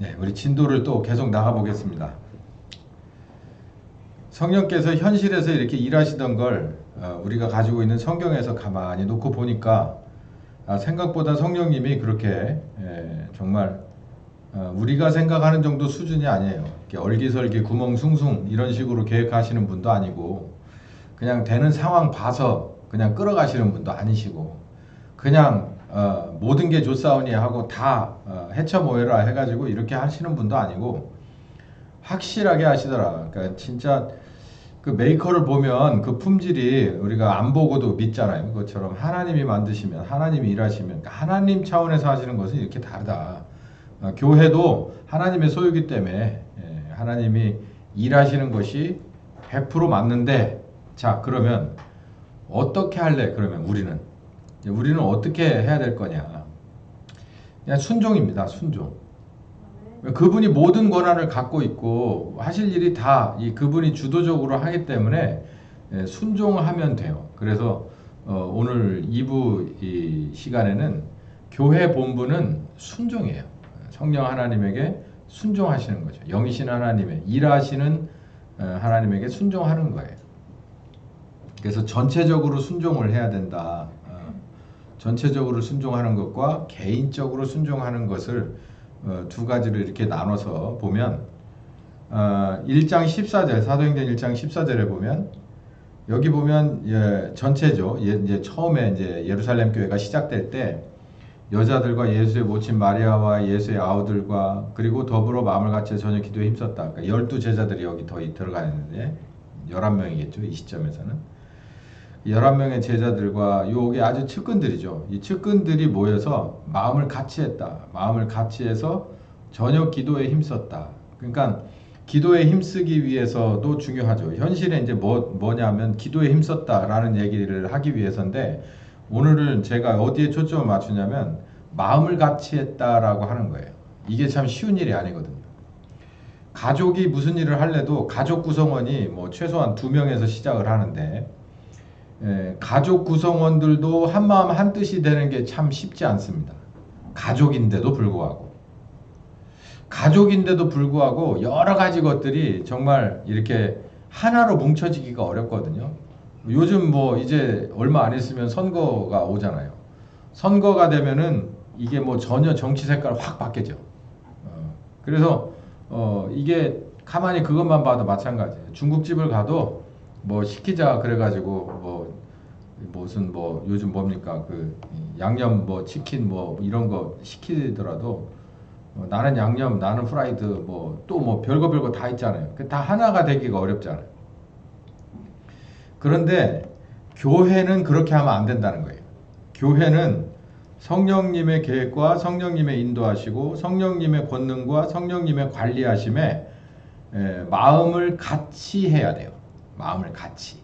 네, 우리 진도를 또 계속 나가보겠습니다. 성령께서 현실에서 이렇게 일하시던 걸 우리가 가지고 있는 성경에서 가만히 놓고 보니까 생각보다 성령님이 그렇게 정말 우리가 생각하는 정도 수준이 아니에요. 이렇게 얼기설기 구멍숭숭 이런 식으로 계획하시는 분도 아니고 그냥 되는 상황 봐서 그냥 끌어가시는 분도 아니시고 그냥 모든 게 좋사오니 하고 다 해쳐 모여라 해가지고 이렇게 하시는 분도 아니고 확실하게 하시더라. 그러니까 진짜 그 메이커를 보면 그 품질이 우리가 안 보고도 믿잖아요. 그것처럼 하나님이 만드시면 하나님이 일하시면 그러니까 하나님 차원에서 하시는 것은 이렇게 다르다. 교회도 하나님의 소유기 때문에 하나님이 일하시는 것이 100% 맞는데 자 그러면 어떻게 할래? 그러면 우리는 어떻게 해야 될 거냐? 그냥 순종입니다. 순종. 그분이 모든 권한을 갖고 있고 하실 일이 다 이 그분이 주도적으로 하기 때문에 순종하면 돼요. 그래서 오늘 2부 이 시간에는 교회 본부는 순종이에요. 성령 하나님에게 순종하시는 거죠. 영이신 하나님의 일하시는 하나님에게 순종하는 거예요. 그래서 전체적으로 순종을 해야 된다. 전체적으로 순종하는 것과 개인적으로 순종하는 것을 두 가지로 이렇게 나눠서 보면 1장 14절 사도행전 1장 14절에 보면 여기 보면 전체죠. 이제 처음에 이제 예루살렘 교회가 시작될 때 여자들과 예수의 모친 마리아와 예수의 아우들과 그리고 더불어 마음을 같이 저녁 기도에 힘썼다. 그러니까 12제자들이 여기 더 들어가 있는데 11명이겠죠. 이 시점에서는. 11명의 제자들과 요게 아주 측근들이죠. 이 측근들이 모여서 마음을 같이 했다. 마음을 같이 해서 저녁 기도에 힘썼다. 그러니까 기도에 힘쓰기 위해서도 중요하죠. 현실에 이제 뭐냐면 기도에 힘썼다라는 얘기를 하기 위해서인데 오늘은 제가 어디에 초점을 맞추냐면 마음을 같이 했다라고 하는 거예요. 이게 참 쉬운 일이 아니거든요. 가족이 무슨 일을 할래도 가족 구성원이 뭐 최소한 2명에서 시작을 하는데 가족 구성원들도 한마음 한뜻이 되는 게 참 쉽지 않습니다. 가족인데도 불구하고 여러 가지 것들이 정말 이렇게 하나로 뭉쳐지기가 어렵거든요. 요즘 뭐 이제 얼마 안 있으면 선거가 오잖아요. 선거가 되면은 이게 뭐 전혀 정치 색깔 확 바뀌죠. 그래서 이게 가만히 그것만 봐도 마찬가지예요. 중국집을 가도 뭐 시키자 그래가지고 뭐 무슨 뭐 요즘 뭡니까 그 양념 뭐 치킨 뭐 이런 거 시키더라도 나는 양념 나는 프라이드 뭐 또 뭐 별거 다 있잖아요. 다 하나가 되기가 어렵잖아요. 그런데 교회는 그렇게 하면 안 된다는 거예요. 교회는 성령님의 계획과 성령님의 인도하시고 성령님의 권능과 성령님의 관리하심에 마음을 같이 해야 돼요. 마음을 같이.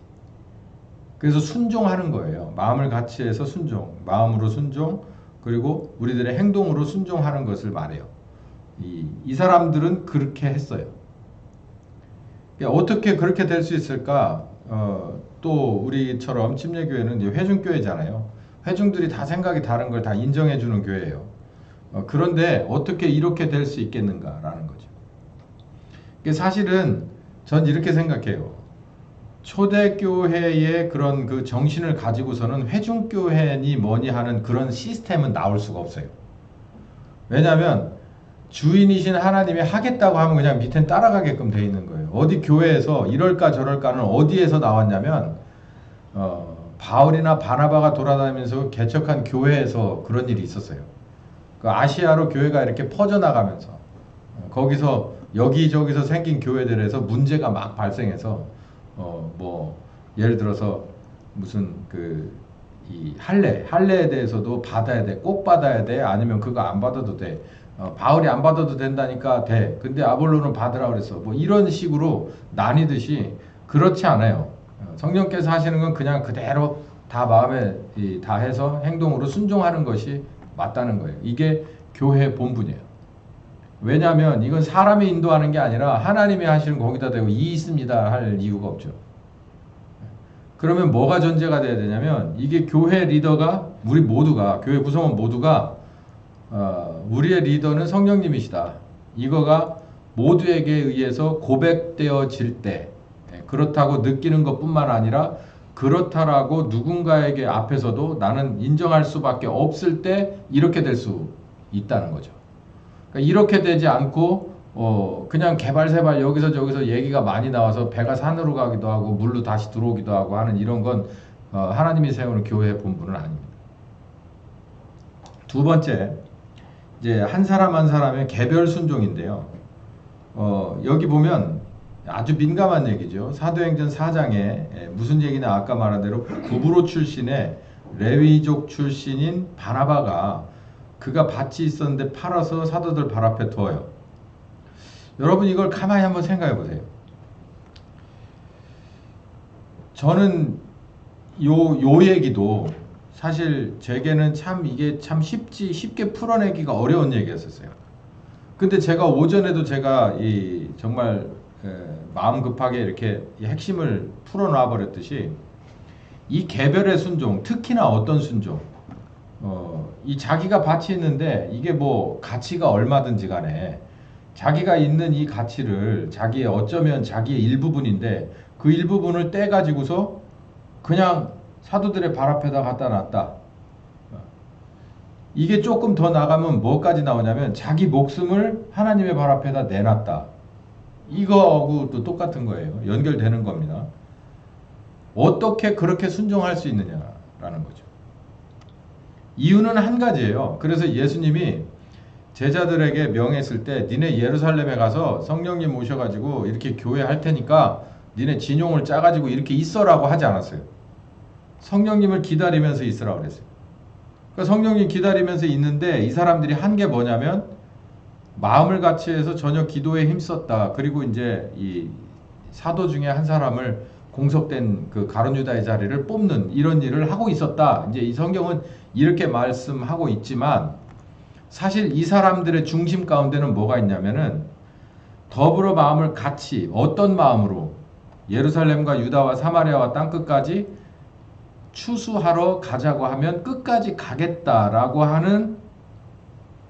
그래서 순종하는 거예요. 마음을 같이 해서 순종, 마음으로 순종, 그리고 우리들의 행동으로 순종하는 것을 말해요. 이 사람들은 그렇게 했어요. 어떻게 그렇게 될 수 있을까? 또 우리처럼 침례교회는 회중교회잖아요. 회중들이 다 생각이 다른 걸 다 인정해주는 교회예요. 그런데 어떻게 이렇게 될 수 있겠는가라는 거죠. 사실은 전 이렇게 생각해요. 초대교회의 그런 그 정신을 가지고서는 회중교회니 뭐니 하는 그런 시스템은 나올 수가 없어요. 왜냐하면 주인이신 하나님이 하겠다고 하면 그냥 밑엔 따라가게끔 돼 있는 거예요. 어디 교회에서 이럴까 저럴까는 어디에서 나왔냐면 바울이나 바나바가 돌아다니면서 개척한 교회에서 그런 일이 있었어요. 그 아시아로 교회가 이렇게 퍼져나가면서 거기서 여기저기서 생긴 교회들에서 문제가 막 발생해서 뭐 예를 들어서 무슨 이 할례에 대해서도 받아야 돼, 꼭 받아야 돼, 아니면 그거 안 받아도 돼. 바울이 안 받아도 된다니까 돼. 근데 아볼로는 받으라 그랬어. 뭐 이런 식으로 나뉘듯이 그렇지 않아요. 성령께서 하시는 건 그냥 그대로 다 마음에 다 해서 행동으로 순종하는 것이 맞다는 거예요. 이게 교회 본분이에요. 왜냐하면 이건 사람이 인도하는 게 아니라 하나님이 하시는 거기다 대고 이 있습니다 할 이유가 없죠. 그러면 뭐가 전제가 돼야 되냐면 이게 교회 리더가 우리 모두가 교회 구성원 모두가 우리의 리더는 성령님이시다. 이거가 모두에게 의해서 고백되어질 때 그렇다고 느끼는 것뿐만 아니라 그렇다라고 누군가에게 앞에서도 나는 인정할 수밖에 없을 때 이렇게 될 수 있다는 거죠. 그러니까 이렇게 되지 않고 그냥 개발세발 여기서 저기서 얘기가 많이 나와서 배가 산으로 가기도 하고 물로 다시 들어오기도 하고 하는 이런 건 하나님이 세우는 교회의 본분은 아닙니다. 두 번째, 이제 한 사람 한 사람의 개별 순종인데요. 여기 보면 아주 민감한 얘기죠. 사도행전 4장에 무슨 얘기냐, 아까 말한 대로 구브로 출신의 레위족 출신인 바나바가 그가 밭이 있었는데 팔아서 사도들 발 앞에 둬요. 여러분 이걸 가만히 한번 생각해 보세요. 저는 요 얘기도 사실 제게는 참 이게 참 쉽게 풀어내기가 어려운 얘기였었어요. 근데 제가 오전에도 제가 정말 마음 급하게 이렇게 핵심을 풀어놔 버렸듯이 이 개별의 순종, 특히나 어떤 순종, 이 자기가 밭이 있는데 이게 뭐 가치가 얼마든지 간에 자기가 있는 이 가치를 자기의 어쩌면 자기의 일부분인데 그 일부분을 떼 가지고서 그냥 사도들의 발 앞에다 갖다 놨다. 이게 조금 더 나가면 뭐까지 나오냐면 자기 목숨을 하나님의 발 앞에다 내놨다. 이거하고도 똑같은 거예요. 연결되는 겁니다. 어떻게 그렇게 순종할 수 있느냐라는 거죠. 이유는 한 가지예요. 그래서 예수님이 제자들에게 명했을 때 니네 예루살렘에 가서 성령님 오셔가지고 이렇게 교회 할 테니까 니네 진용을 짜가지고 이렇게 있어라고 하지 않았어요. 성령님을 기다리면서 있으라고 그랬어요. 그러니까 성령님 기다리면서 있는데 이 사람들이 한 게 뭐냐면 마음을 같이 해서 전혀 기도에 힘썼다. 그리고 이제 이 사도 중에 한 사람을 공석된 그 가룟 유다의 자리를 뽑는 이런 일을 하고 있었다. 이제 이 성경은 이렇게 말씀하고 있지만 사실 이 사람들의 중심 가운데는 뭐가 있냐면은 더불어 마음을 같이 어떤 마음으로 예루살렘과 유다와 사마리아와 땅끝까지 추수하러 가자고 하면 끝까지 가겠다라고 하는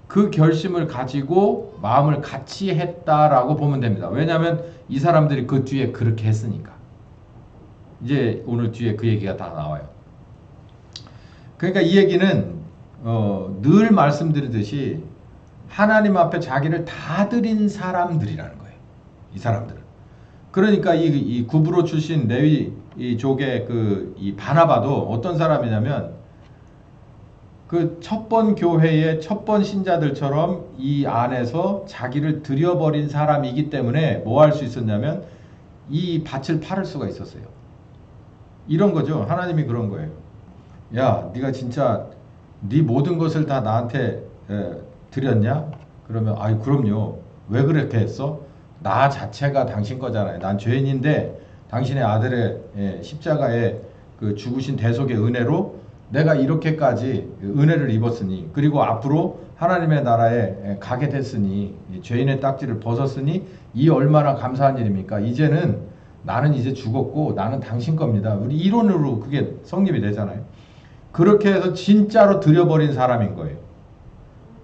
그 결심을 가지고 마음을 같이 했다라고 보면 됩니다. 왜냐하면 이 사람들이 그 뒤에 그렇게 했으니까. 이제 오늘 뒤에 그 얘기가 다 나와요. 그러니까 이 얘기는 늘 말씀드리듯이 하나님 앞에 자기를 다 드린 사람들이라는 거예요. 이 사람들은. 그러니까 이 구브로 출신 레위족의 이 바나바도 어떤 사람이냐면 그 첫 번 교회의 첫 번 신자들처럼 이 안에서 자기를 들여버린 사람이기 때문에 뭐 할 수 있었냐면 이 밭을 팔을 수가 있었어요. 이런 거죠. 하나님이 그런 거예요. 야, 네가 진짜 네 모든 것을 다 나한테 드렸냐? 그러면 아이 그럼요. 왜 그렇게 했어? 나 자체가 당신 거잖아요. 난 죄인인데 당신의 아들의 십자가에 그 죽으신 대속의 은혜로 내가 이렇게까지 은혜를 입었으니 그리고 앞으로 하나님의 나라에 가게 됐으니 죄인의 딱지를 벗었으니 이 얼마나 감사한 일입니까? 이제는 나는 이제 죽었고 나는 당신 겁니다. 우리 이론으로 그게 성립이 되잖아요. 그렇게 해서 진짜로 드려버린 사람인 거예요.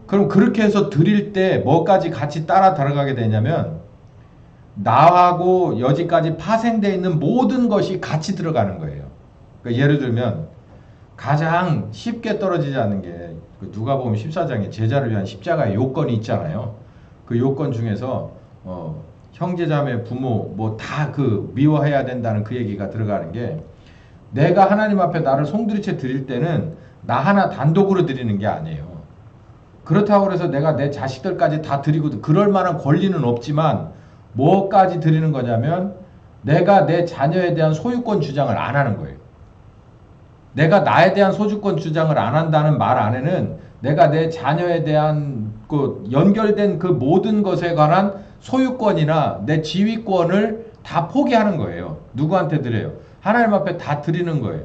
그럼 그렇게 해서 드릴 때 뭐까지 같이 따라 들어가게 되냐면 나하고 여지까지 파생되어 있는 모든 것이 같이 들어가는 거예요. 그러니까 예를 들면 가장 쉽게 떨어지지 않는 게 누가복음 14장에 제자를 위한 십자가의 요건이 있잖아요. 그 요건 중에서 형제자매 부모 뭐 다 그 미워해야 된다는 그 얘기가 들어가는 게 내가 하나님 앞에 나를 송두리째 드릴 때는 나 하나 단독으로 드리는 게 아니에요. 그렇다고 해서 내가 내 자식들까지 다 드리고 그럴 만한 권리는 없지만 뭐까지 드리는 거냐면 내가 내 자녀에 대한 소유권 주장을 안 하는 거예요. 내가 나에 대한 소유권 주장을 안 한다는 말 안에는 내가 내 자녀에 대한 그 연결된 그 모든 것에 관한 소유권이나 내 지위권을 다 포기하는 거예요. 누구한테 드려요? 하나님 앞에 다 드리는 거예요.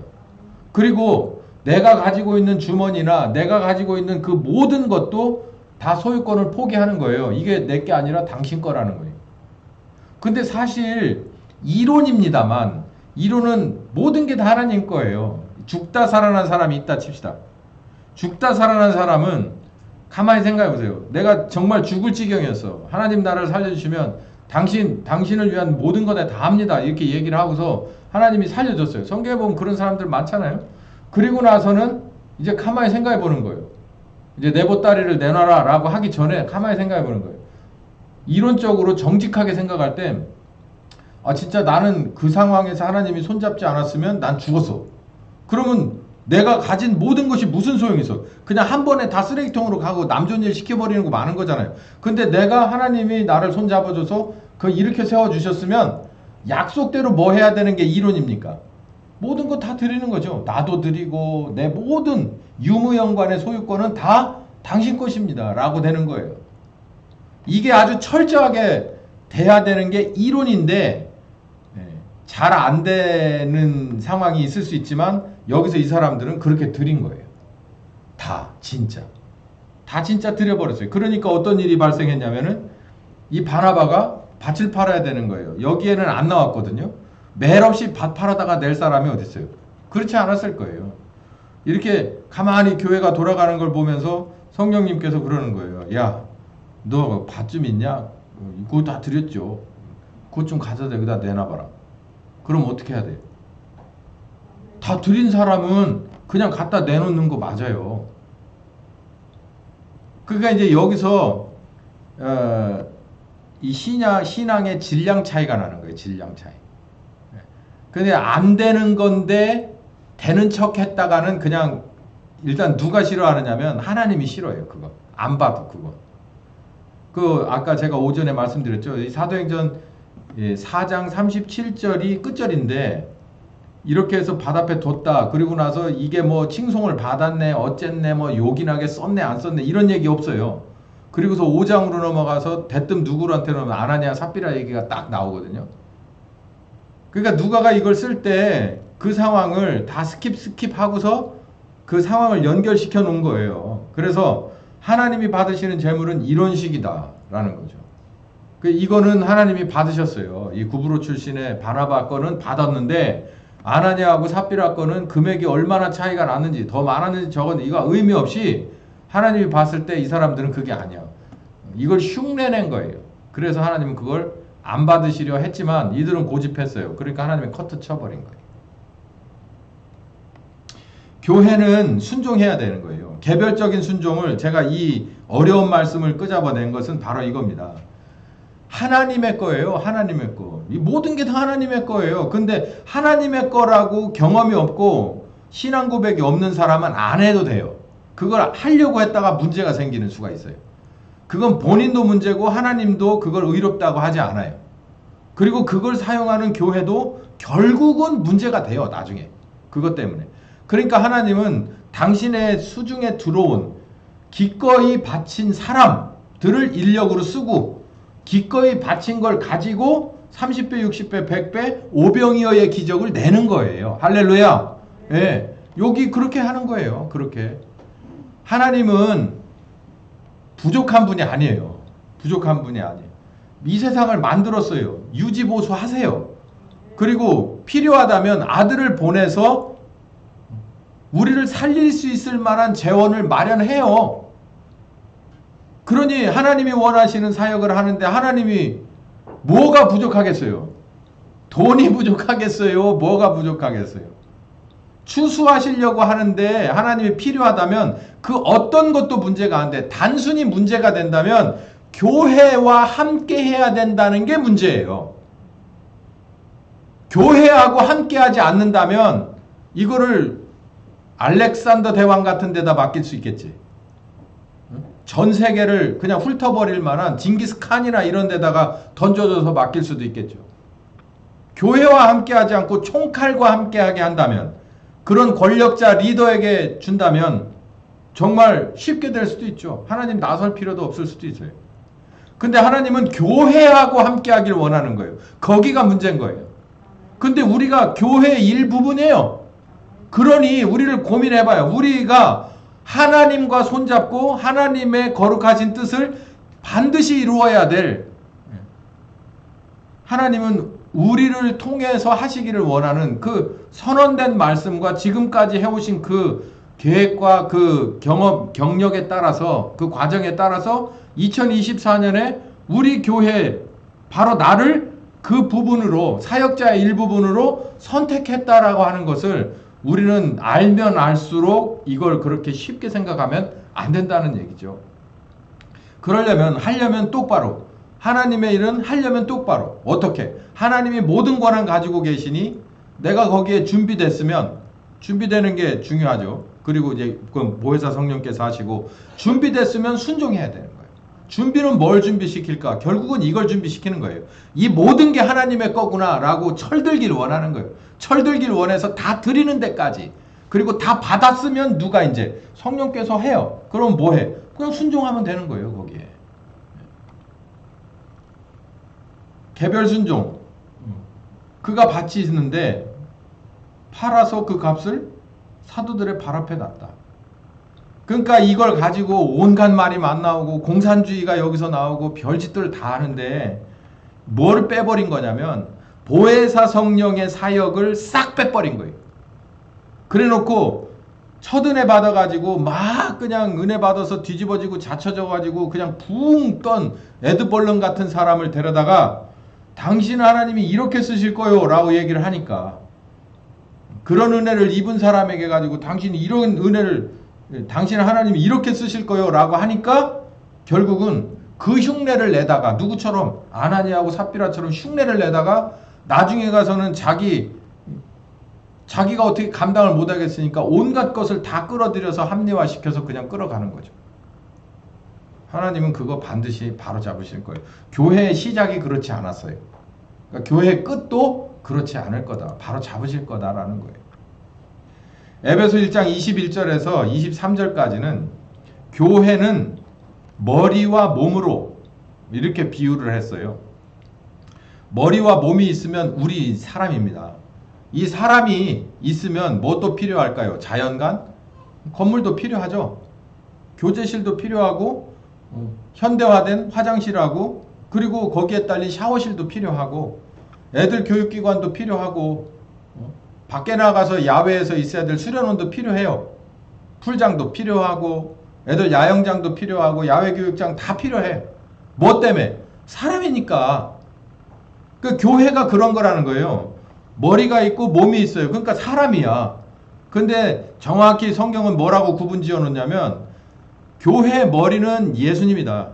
그리고 내가 가지고 있는 주머니나 내가 가지고 있는 그 모든 것도 다 소유권을 포기하는 거예요. 이게 내 게 아니라 당신 거라는 거예요. 근데 사실 이론입니다만 이론은 모든 게 다 하나님 거예요. 죽다 살아난 사람이 있다 칩시다. 죽다 살아난 사람은 가만히 생각해 보세요. 내가 정말 죽을 지경이었어. 하나님 나라를 살려주시면 당신을 위한 모든 거 다 합니다. 이렇게 얘기를 하고서 하나님이 살려줬어요. 성경에 보면 그런 사람들 많잖아요. 그리고 나서는 이제 가만히 생각해 보는 거예요. 이제 내 보따리를 내놔라 라고 하기 전에 가만히 생각해 보는 거예요. 이론적으로 정직하게 생각할 때 진짜 나는 그 상황에서 하나님이 손잡지 않았으면 난 죽었어. 그러면 내가 가진 모든 것이 무슨 소용이 있어? 그냥 한 번에 다 쓰레기통으로 가고 남 좋은 일 시켜버리는 거 많은 거잖아요. 근데 내가 하나님이 나를 손잡아줘서 이렇게 세워주셨으면 약속대로 뭐 해야 되는 게 이론입니까? 모든 거 다 드리는 거죠. 나도 드리고 내 모든 유무영관의 소유권은 다 당신 것입니다. 라고 되는 거예요. 이게 아주 철저하게 돼야 되는 게 이론인데 잘 안 되는 상황이 있을 수 있지만 여기서 이 사람들은 그렇게 드린 거예요. 다 진짜 드려버렸어요. 그러니까 어떤 일이 발생했냐면은 이 바나바가 밭을 팔아야 되는 거예요. 여기에는 안 나왔거든요. 매일 없이 밭 팔아다가 낼 사람이 어디 있어요? 그렇지 않았을 거예요. 이렇게 가만히 교회가 돌아가는 걸 보면서 성령님께서 그러는 거예요. 야, 너 밭 좀 있냐? 그거 다 드렸죠. 그것 좀 가져다 여기다 내놔봐라. 그럼 어떻게 해야 돼요? 다 드린 사람은 그냥 갖다 내놓는 거 맞아요. 그러니까 이제 여기서 이 신앙의 질량 차이가 나는 거예요. 질량 차이. 근데 안 되는 건데 되는 척 했다가는 그냥 일단 누가 싫어하느냐면 하나님이 싫어해요. 그거. 안 봐도 그거. 아까 제가 오전에 말씀드렸죠. 이 사도행전 4장 37절이 끝절인데 이렇게 해서 밭 앞에 뒀다. 그리고 나서 이게 뭐 칭송을 받았네, 어쨌네, 뭐 요긴하게 썼네, 안 썼네 이런 얘기 없어요. 그리고서 5장으로 넘어가서 대뜸 누구한테는 아나니아 삽비라 얘기가 딱 나오거든요. 그러니까 누가가 이걸 쓸 때 그 상황을 다 스킵하고서 그 상황을 연결시켜 놓은 거예요. 그래서 하나님이 받으시는 재물은 이런 식이다 라는 거죠. 이거는 하나님이 받으셨어요. 이 구브로 출신의 바나바 거는 받았는데 아나니아하고 삽비라 거는 금액이 얼마나 차이가 났는지 더 많았는지 적었는지 이거 의미 없이 하나님이 봤을 때 이 사람들은 그게 아니야. 이걸 흉내낸 거예요. 그래서 하나님은 그걸 안 받으시려 했지만 이들은 고집했어요. 그러니까 하나님이 커트 쳐버린 거예요. 교회는 순종해야 되는 거예요. 개별적인 순종을 제가 이 어려운 말씀을 끄잡아낸 것은 바로 이겁니다. 하나님의 거예요. 하나님의 거. 이 모든 게 다 하나님의 거예요. 근데 하나님의 거라고 경험이 없고 신앙 고백이 없는 사람은 안 해도 돼요. 그걸 하려고 했다가 문제가 생기는 수가 있어요. 그건 본인도 문제고 하나님도 그걸 의롭다고 하지 않아요. 그리고 그걸 사용하는 교회도 결국은 문제가 돼요. 나중에. 그것 때문에. 그러니까 하나님은 당신의 수중에 들어온 기꺼이 바친 사람들을 인력으로 쓰고 기꺼이 바친 걸 가지고 30배, 60배, 100배, 오병이어의 기적을 내는 거예요. 할렐루야. 예. 여기 그렇게 하는 거예요. 그렇게. 하나님은 부족한 분이 아니에요. 부족한 분이 아니에요. 이 세상을 만들었어요. 유지보수 하세요. 그리고 필요하다면 아들을 보내서 우리를 살릴 수 있을 만한 재원을 마련해요. 그러니 하나님이 원하시는 사역을 하는데 하나님이 뭐가 부족하겠어요? 돈이 부족하겠어요? 뭐가 부족하겠어요? 추수하시려고 하는데 하나님이 필요하다면 그 어떤 것도 문제가 안 돼. 단순히 문제가 된다면 교회와 함께 해야 된다는 게 문제예요. 교회하고 함께 하지 않는다면 이거를 알렉산더 대왕 같은 데다 맡길 수 있겠지. 전 세계를 그냥 훑어버릴 만한 징기스칸이나 이런 데다가 던져줘서 맡길 수도 있겠죠. 교회와 함께하지 않고 총칼과 함께하게 한다면 그런 권력자 리더에게 준다면 정말 쉽게 될 수도 있죠. 하나님 나설 필요도 없을 수도 있어요. 근데 하나님은 교회하고 함께하길 원하는 거예요. 거기가 문제인 거예요. 근데 우리가 교회의 일부분이에요. 그러니 우리를 고민해봐요. 우리가 하나님과 손잡고 하나님의 거룩하신 뜻을 반드시 이루어야 될, 하나님은 우리를 통해서 하시기를 원하는 그 선언된 말씀과 지금까지 해오신 그 계획과 그 경력에 따라서 그 과정에 따라서 2024년에 우리 교회 바로 나를 그 부분으로 사역자의 일부분으로 선택했다라고 하는 것을 우리는 알면 알수록 이걸 그렇게 쉽게 생각하면 안 된다는 얘기죠. 하려면 똑바로 하나님의 일은 하려면 똑바로 어떻게 하나님이 모든 권한 가지고 계시니 내가 거기에 준비되는 게 중요하죠. 그리고 이제 그 보혜사 성령께서 하시고 준비됐으면 순종해야 되는 거예요. 준비는 뭘 준비시킬까? 결국은 이걸 준비시키는 거예요. 이 모든 게 하나님의 거구나라고 철들기를 원하는 거예요. 철들기를 원해서 다 드리는 데까지. 그리고 다 받았으면 누가 이제 성령께서 해요. 그럼 뭐 해? 그냥 순종하면 되는 거예요, 거기에. 개별 순종. 그가 밭이 있는데 팔아서 그 값을 사도들의 발 앞에 놨다. 그러니까 이걸 가지고 온갖 말이 막 나오고 공산주의가 여기서 나오고 별짓들 다 하는데 뭘 빼버린 거냐면 보혜사 성령의 사역을 싹 빼버린 거예요. 그래놓고 첫 은혜 받아가지고 막 그냥 은혜 받아서 뒤집어지고 자쳐져가지고 그냥 붕 떤 에드벌룬 같은 사람을 데려다가 당신 하나님이 이렇게 쓰실 거요 라고 얘기를 하니까 그런 은혜를 입은 사람에게 가지고 당신이 이런 은혜를 당신 하나님이 이렇게 쓰실 거요 라고 하니까 결국은 그 흉내를 내다가 누구처럼 아나니아하고 삽비라처럼 흉내를 내다가 나중에 가서는 자기가 어떻게 감당을 못하겠으니까 온갖 것을 다 끌어들여서 합리화시켜서 그냥 끌어가는 거죠. 하나님은 그거 반드시 바로 잡으실 거예요. 교회의 시작이 그렇지 않았어요. 그러니까 교회의 끝도 그렇지 않을 거다. 바로 잡으실 거다라는 거예요. 에베소 1장 21절에서 23절까지는 교회는 머리와 몸으로 이렇게 비유를 했어요. 머리와 몸이 있으면 우리 사람입니다. 이 사람이 있으면 뭐 또 필요할까요? 자연관? 건물도 필요하죠. 교제실도 필요하고 현대화된 화장실하고 그리고 거기에 딸린 샤워실도 필요하고 애들 교육기관도 필요하고 밖에 나가서 야외에서 있어야 될 수련원도 필요해요. 풀장도 필요하고 애들 야영장도 필요하고 야외 교육장 다 필요해. 뭐 때문에? 사람이니까. 그 교회가 그런 거라는 거예요. 머리가 있고 몸이 있어요. 그러니까 사람이야. 근데 정확히 성경은 뭐라고 구분 지어 놓냐면 교회 머리는 예수님이다.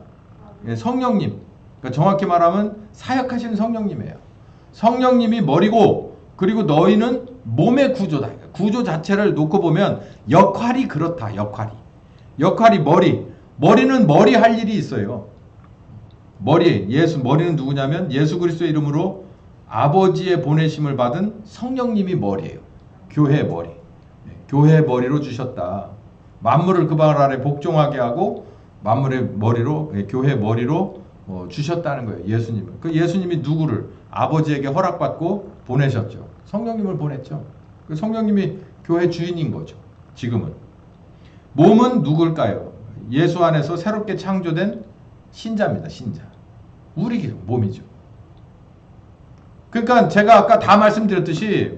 성령님. 그러니까 정확히 말하면 사역하시는 성령님이에요. 성령님이 머리고 그리고 너희는 몸의 구조다. 구조 자체를 놓고 보면 역할이 그렇다. 역할이 머리. 머리는 머리 할 일이 있어요. 머리는 누구냐면 예수 그리스도의 이름으로 아버지의 보내심을 받은 성령님이 머리예요. 교회의 머리. 교회의 머리로 주셨다. 만물을 그 발 아래 복종하게 하고 만물의 머리로 교회의 머리로 주셨다는 거예요. 예수님을. 그 예수님이 누구를 아버지에게 허락받고 보내셨죠. 성령님을 보냈죠. 그 성령님이 교회 주인인 거죠. 지금은. 몸은 누굴까요? 예수 안에서 새롭게 창조된 신자입니다. 신자. 우리 몸이죠. 그러니까 제가 아까 다 말씀드렸듯이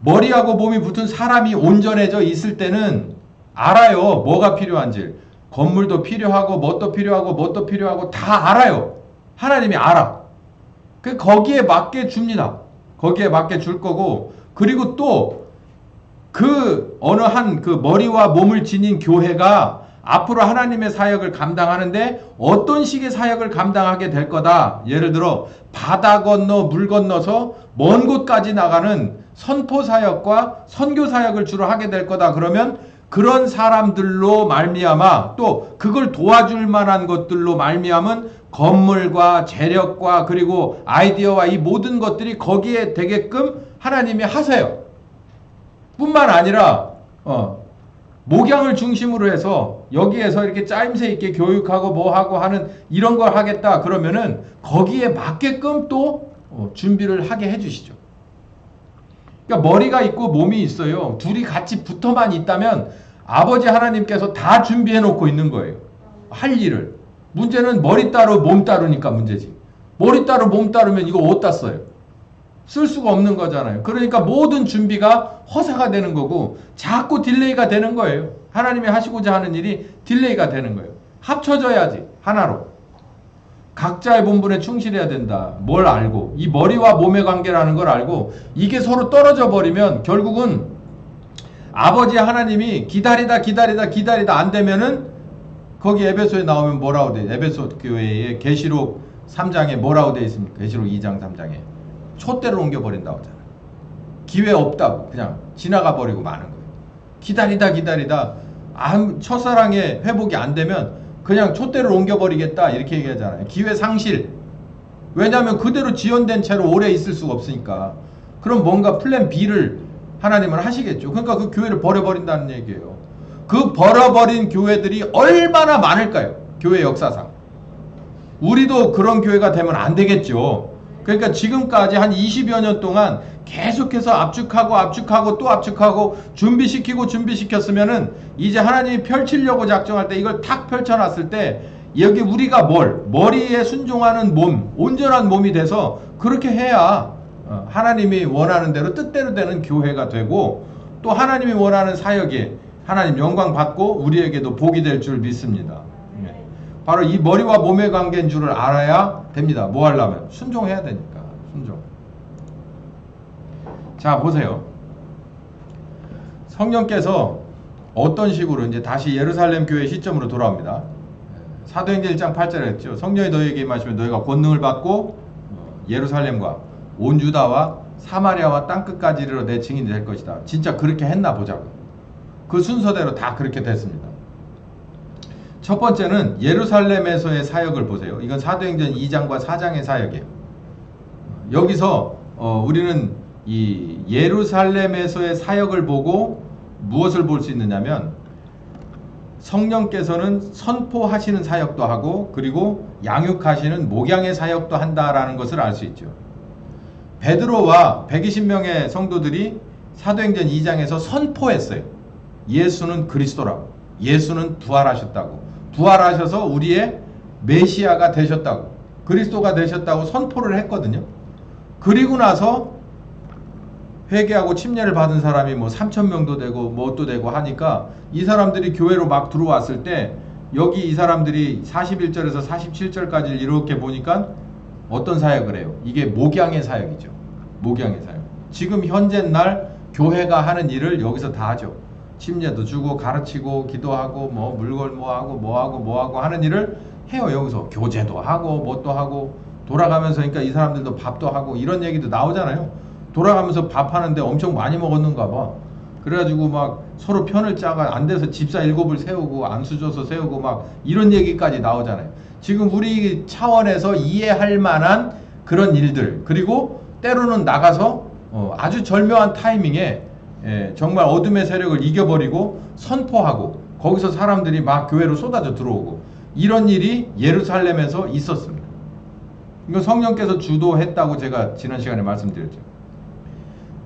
머리하고 몸이 붙은 사람이 온전해져 있을 때는 알아요. 뭐가 필요한지. 건물도 필요하고 뭣도 필요하고 다 알아요. 하나님이 알아. 거기에 맞게 줍니다. 거기에 맞게 줄 거고 그리고 또 그 어느 한 그 머리와 몸을 지닌 교회가 앞으로 하나님의 사역을 감당하는데 어떤 식의 사역을 감당하게 될 거다. 예를 들어 바다 건너 물 건너서 먼 곳까지 나가는 선포 사역과 선교 사역을 주로 하게 될 거다. 그러면 그런 사람들로 말미암아 또 그걸 도와줄 만한 것들로 말미암은 건물과 재력과 그리고 아이디어와 이 모든 것들이 거기에 되게끔 하나님이 하세요. 뿐만 아니라 목양을 중심으로 해서 여기에서 이렇게 짜임새 있게 교육하고 뭐하고 하는 이런 걸 하겠다 그러면은 거기에 맞게끔 또 준비를 하게 해주시죠. 그러니까 머리가 있고 몸이 있어요. 둘이 같이 붙어만 있다면 아버지 하나님께서 다 준비해 놓고 있는 거예요. 할 일을. 문제는 머리 따로 몸 따르니까 문제지. 머리 따로 몸 따르면 이거 어디다 써요? 쓸 수가 없는 거잖아요. 그러니까 모든 준비가 허사가 되는 거고 자꾸 딜레이가 되는 거예요. 하나님이 하시고자 하는 일이 딜레이가 되는 거예요. 합쳐져야지 하나로. 각자의 본분에 충실해야 된다. 뭘 알고 이 머리와 몸의 관계라는 걸 알고 이게 서로 떨어져 버리면 결국은 아버지 하나님이 기다리다 안 되면은 거기 에베소에 나오면 뭐라고 돼? 에베소 교회의 계시록 3장에 뭐라고 돼 있습니까? 계시록 2장 3장에 촛대를 옮겨버린다고 하잖아. 기회 없다고 그냥 지나가 버리고 마는 거예요. 기다리다 첫사랑의 회복이 안 되면 그냥 촛대를 옮겨버리겠다 이렇게 얘기하잖아요. 기회 상실. 왜냐하면 그대로 지연된 채로 오래 있을 수가 없으니까. 그럼 뭔가 플랜 B를 하나님은 하시겠죠. 그러니까 그 교회를 버려버린다는 얘기예요. 그 버려버린 교회들이 얼마나 많을까요? 교회 역사상. 우리도 그런 교회가 되면 안 되겠죠. 그러니까 지금까지 한 20여 년 동안 계속해서 압축하고 또 압축하고 준비시켰으면은 이제 하나님이 펼치려고 작정할 때 이걸 탁 펼쳐놨을 때 여기 우리가 머리에 순종하는 몸, 온전한 몸이 돼서 그렇게 해야 하나님이 원하는 대로 뜻대로 되는 교회가 되고 또 하나님이 원하는 사역에 하나님 영광 받고 우리에게도 복이 될 줄 믿습니다. 바로 이 머리와 몸의 관계인 줄을 알아야 됩니다. 뭐 하려면? 순종해야 되니까. 순종. 자, 보세요. 성령께서 어떤 식으로 이제 다시 예루살렘 교회 시점으로 돌아옵니다. 사도행전 1장 8절에 했죠. 성령이 너희에게 임하시면 너희가 권능을 받고 예루살렘과 온 유다와 사마리아와 땅끝까지 이르러 내 증인이 될 것이다. 진짜 그렇게 했나 보자고. 그 순서대로 다 그렇게 됐습니다. 첫 번째는 예루살렘에서의 사역을 보세요. 이건 사도행전 2장과 4장의 사역이에요. 여기서 우리는 이 예루살렘에서의 사역을 보고 무엇을 볼 수 있느냐면 성령께서는 선포하시는 사역도 하고 그리고 양육하시는 목양의 사역도 한다라는 것을 알 수 있죠. 베드로와 120명의 성도들이 사도행전 2장에서 선포했어요. 예수는 그리스도라고. 예수는 부활하셨다고. 부활하셔서 우리의 메시아가 되셨다고. 그리스도가 되셨다고 선포를 했거든요. 그리고 나서 회개하고 침례를 받은 사람이 뭐 3,000명도 되고 뭣도 되고 하니까 이 사람들이 교회로 막 들어왔을 때 여기 이 사람들이 41절에서 47절까지 이렇게 보니까 어떤 사역을 해요? 이게 목양의 사역이죠. 목양의 사역. 지금 현재 날 교회가 하는 일을 여기서 다 하죠. 침례도 주고 가르치고 기도하고 뭐 물걸모하고 뭐하고 하는 일을 해요. 여기서 교제도 하고 뭣도 하고 돌아가면서 그러니까 이 사람들도 밥도 하고 이런 얘기도 나오잖아요. 돌아가면서 밥하는데 엄청 많이 먹었는가 봐. 그래가지고 막 서로 편을 짜가 안 돼서 집사 7을 세우고 안수 줘서 세우고 막 이런 얘기까지 나오잖아요. 지금 우리 차원에서 이해할 만한 그런 일들 그리고 때로는 나가서 아주 절묘한 타이밍에 정말 어둠의 세력을 이겨버리고 선포하고 거기서 사람들이 막 교회로 쏟아져 들어오고 이런 일이 예루살렘에서 있었습니다. 이거 성령께서 주도했다고 제가 지난 시간에 말씀드렸죠.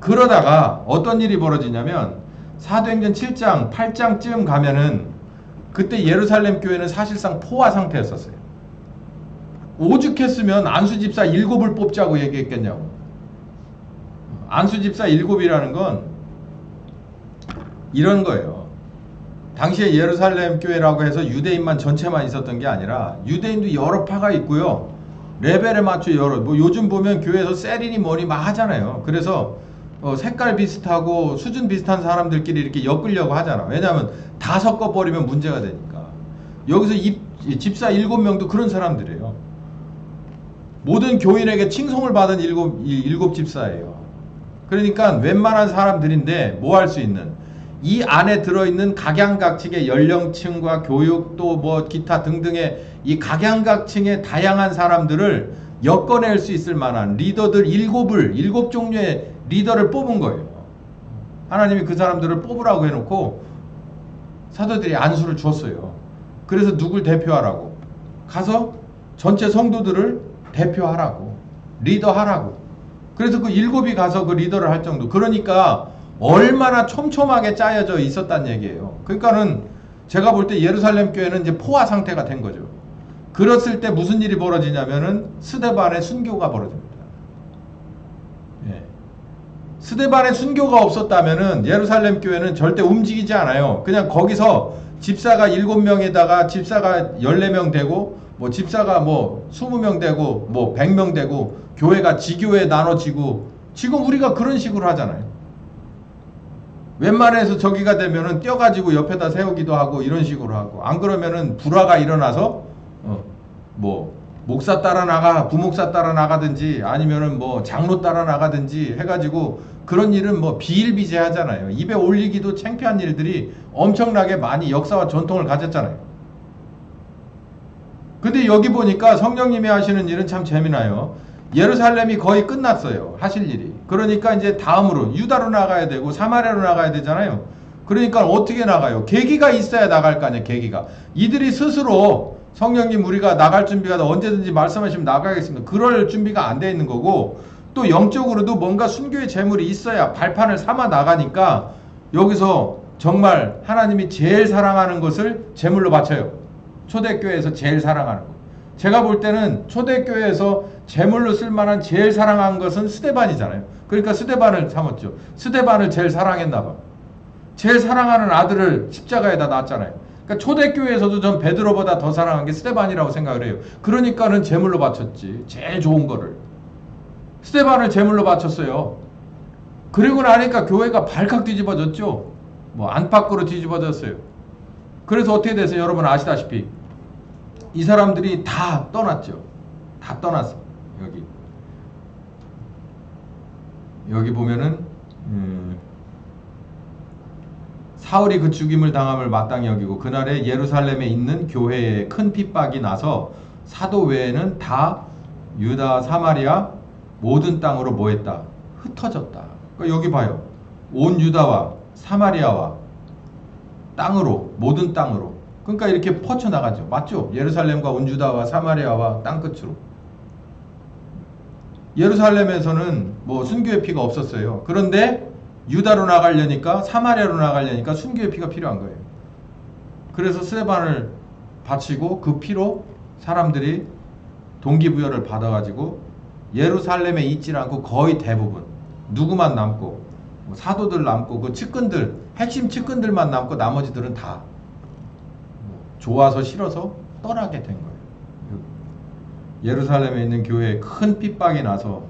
그러다가 어떤 일이 벌어지냐면 사도행전 7장, 8장쯤 가면은 그때 예루살렘 교회는 사실상 포화 상태였었어요. 오죽했으면 안수집사 7을 뽑자고 얘기했겠냐고. 안수집사 7이라는 건 이런 거예요. 당시에 예루살렘 교회라고 해서 유대인만 전체만 있었던 게 아니라 유대인도 여러 파가 있고요. 레벨에 맞춰 뭐 요즘 보면 교회에서 세리니 뭐니 막 하잖아요. 그래서 색깔 비슷하고 수준 비슷한 사람들끼리 이렇게 엮으려고 하잖아. 왜냐하면 다 섞어버리면 문제가 되니까. 여기서 집사 7명도 그런 사람들이에요. 모든 교인에게 칭송을 받은 일곱 집사예요. 그러니까 웬만한 사람들인데 뭐 할 수 있는 이 안에 들어있는 각양각층의 연령층과 교육 또 뭐 기타 등등의 이 각양각층의 다양한 사람들을 엮어낼 수 있을 만한 리더들 7 종류의 리더를 뽑은 거예요. 하나님이 그 사람들을 뽑으라고 해놓고 사도들이 안수를 줬어요. 그래서 누굴 대표하라고 가서 전체 성도들을 대표하라고 리더하라고. 그래서 그 7이 가서 그 리더를 할 정도. 그러니까 얼마나 촘촘하게 짜여져 있었단 얘기예요. 그러니까는 제가 볼 때 예루살렘 교회는 이제 포화 상태가 된 거죠. 그랬을 때 무슨 일이 벌어지냐면은 스데반의 순교가 벌어집니다. 예. 스데반의 순교가 없었다면은 예루살렘 교회는 절대 움직이지 않아요. 그냥 거기서 집사가 7명에다가 집사가 14명 되고 뭐 집사가 뭐 20명 되고 뭐 100명 되고 교회가 지교회 나눠지고 지금 우리가 그런 식으로 하잖아요. 웬만해서 저기가 되면은 떼어가지고 옆에다 세우기도 하고 이런 식으로 하고 안 그러면은 불화가 일어나서 뭐 목사 따라 나가 부목사 따라 나가든지 아니면은 뭐 장로 따라 나가든지 해가지고 그런 일은 뭐 비일비재하잖아요. 입에 올리기도 창피한 일들이 엄청나게 많이 역사와 전통을 가졌잖아요. 근데 여기 보니까 성령님이 하시는 일은 참 재미나요. 예루살렘이 거의 끝났어요. 하실 일이. 그러니까 이제 다음으로 유다로 나가야 되고 사마리아로 나가야 되잖아요. 그러니까 어떻게 나가요? 계기가 있어야 나갈 거 아니에요. 계기가. 이들이 스스로 성령님 우리가 나갈 준비가 언제든지 말씀하시면 나가겠습니다. 그럴 준비가 안 돼 있는 거고 또 영적으로도 뭔가 순교의 재물이 있어야 발판을 삼아 나가니까 여기서 정말 하나님이 제일 사랑하는 것을 제물로 바쳐요. 초대교회에서 제일 사랑하는 것. 제가 볼 때는 초대교회에서 제물로 쓸만한 제일 사랑한 것은 스데반이잖아요. 그러니까 스데반을 삼았죠. 스데반을 제일 사랑했나 봐. 제일 사랑하는 아들을 십자가에다 놨잖아요. 그러니까 초대교회에서도 전 베드로보다 더 사랑한 게 스데반이라고 생각을 해요. 그러니까는 제물로 바쳤지. 제일 좋은 거를. 스데반을 제물로 바쳤어요. 그리고 나니까 교회가 발칵 뒤집어졌죠. 뭐 안팎으로 뒤집어졌어요. 그래서 어떻게 됐어요? 여러분 아시다시피 이 사람들이 다 떠났죠. 다 떠났어. 여기 보면은 사울이 그 죽임을 당함을 마땅히 여기고 그날에 예루살렘에 있는 교회에 큰 핍박이 나서 사도 외에는 다 유다 사마리아 모든 땅으로 뭐했다? 흩어졌다. 그러니까 여기 봐요. 온 유다와 사마리아와 땅으로 모든 땅으로 그러니까 이렇게 퍼쳐나가죠. 맞죠? 예루살렘과 온 유다와 사마리아와 땅끝으로. 예루살렘에서는 뭐 순교의 피가 없었어요. 그런데 유다로 나가려니까 사마리아로 나가려니까 순교의 피가 필요한 거예요. 그래서 스데반을 바치고 그 피로 사람들이 동기부여를 받아가지고 예루살렘에 있지 않고 거의 대부분 누구만 남고 뭐 사도들 남고 그 측근들 핵심 측근들만 남고 나머지들은 다 좋아서 싫어서 떠나게 된 거예요. 예루살렘에 있는 교회에 큰 핍박이 나서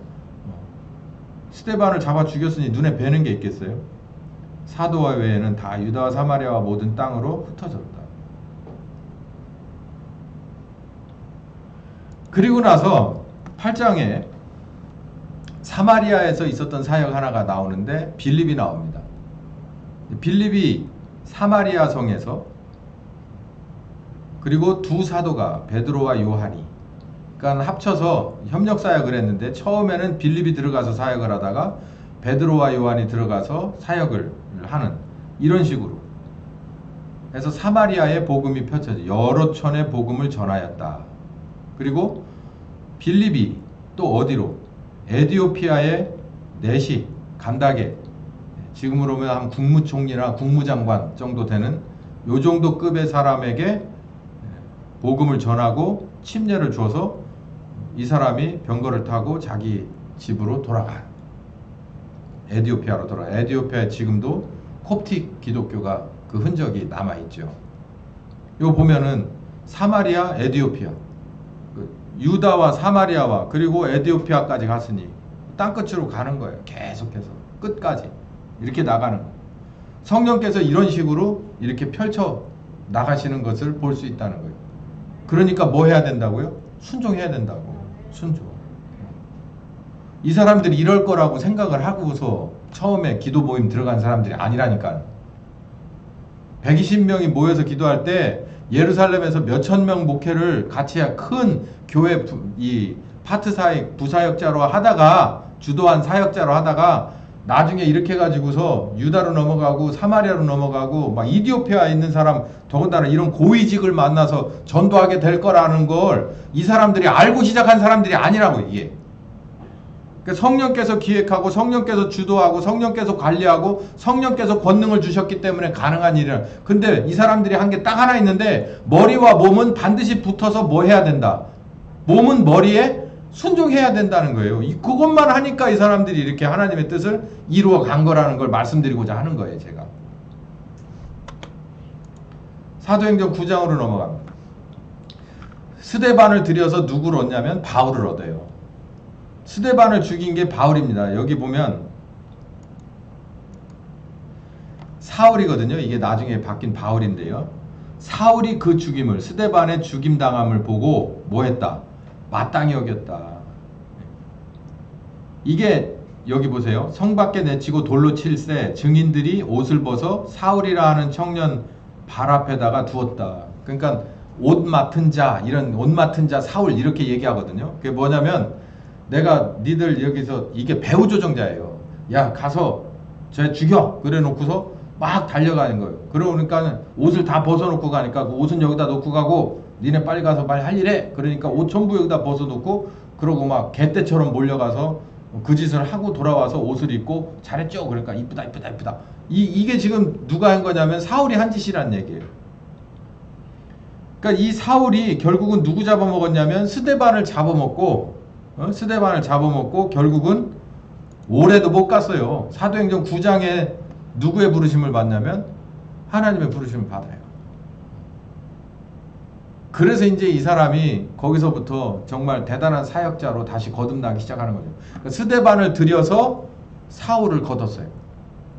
스데반을 잡아 죽였으니 눈에 뵈는 게 있겠어요? 사도와 외에는 다 유다와 사마리아와 모든 땅으로 흩어졌다. 그리고 나서 8장에 사마리아에서 있었던 사역 하나가 나오는데 빌립이 나옵니다. 빌립이 사마리아 성에서 그리고 두 사도가 베드로와 요한이 그러니까 합쳐서 협력 사역을 했는데 처음에는 빌립이 들어가서 사역을 하다가 베드로와 요한이 들어가서 사역을 하는 이런 식으로 해서 사마리아의 복음이 펼쳐져 여러 촌의 복음을 전하였다. 그리고 빌립이 또 어디로? 에디오피아의 네시 간다게 지금으로 보면 한 국무총리나 국무장관 정도 되는 요 정도 급의 사람에게 복음을 전하고 침례를 줘서 이 사람이 병거를 타고 자기 집으로 돌아가. 에디오피아로 돌아가. 에디오피아에 지금도 콥틱 기독교가 그 흔적이 남아있죠. 요 보면은 사마리아, 에디오피아 유다와 사마리아와 그리고 에디오피아까지 갔으니 땅끝으로 가는 거예요. 계속해서 끝까지 이렇게 나가는 거예요. 성령께서 이런 식으로 이렇게 펼쳐 나가시는 것을 볼 수 있다는 거예요. 그러니까 뭐 해야 된다고요? 순종해야 된다고. 순종. 이 사람들이 이럴 거라고 생각을 하고서 처음에 기도 모임 들어간 사람들이 아니라니까. 120명이 모여서 기도할 때 예루살렘에서 몇천 명 목회를 같이 큰 교회 이 파트 사역 부사역자로 하다가 주도한 사역자로 하다가 나중에 이렇게 해가지고서 유다로 넘어가고 사마리아로 넘어가고 막 이디오피아에 있는 사람 더군다나 이런 고위직을 만나서 전도하게 될 거라는 걸 이 사람들이 알고 시작한 사람들이 아니라고 이게. 그러니까 성령께서 기획하고 성령께서 주도하고 성령께서 관리하고 성령께서 권능을 주셨기 때문에 가능한 일이라. 근데 이 사람들이 한 게 딱 하나 있는데 머리와 몸은 반드시 붙어서 뭐 해야 된다. 몸은 머리에 순종해야 된다는 거예요. 그것만 하니까 이 사람들이 이렇게 하나님의 뜻을 이루어 간 거라는 걸 말씀드리고자 하는 거예요, 제가. 사도행전 9장으로 넘어갑니다. 스데반을 들여서 누구를 얻냐면 바울을 얻어요. 스데반을 죽인 게 바울입니다. 여기 보면 사울이거든요. 이게 나중에 바뀐 바울인데요. 사울이 그 죽임을, 스데반의 죽임당함을 보고 뭐 했다? 마땅히 여겼다. 이게 여기 보세요. 성 밖에 내치고 돌로 칠세 증인들이 옷을 벗어 사울이라 하는 청년 발 앞에다가 두었다. 그러니까 옷 맡은 자, 이런 옷 맡은 자 사울 이렇게 얘기하거든요. 그게 뭐냐면 내가 니들 여기서 이게 배후 조정자예요. 야 가서 쟤 죽여. 그래 놓고서 막 달려가는 거예요. 그러니까 옷을 다 벗어놓고 가니까 그 옷은 여기다 놓고 가고 니네 빨리 가서 빨리 할 일해. 그러니까 옷 전부 여기다 벗어놓고 그러고 막 개떼처럼 몰려가서 그 짓을 하고 돌아와서 옷을 입고 잘했죠. 그러니까 이쁘다 이쁘다 이쁘다. 이게 지금 누가 한 거냐면 사울이 한 짓이란 얘기예요. 그러니까 이 사울이 결국은 누구 잡아먹었냐면 스데반을 잡아먹고 스데반을 잡아먹고 결국은 오래도 못 갔어요. 사도행전 9장에 누구의 부르심을 받냐면 하나님의 부르심을 받아요. 그래서 이제 이 사람이 거기서부터 정말 대단한 사역자로 다시 거듭나기 시작하는 거죠. 그러니까 스데반을 들여서 사울을 거뒀어요.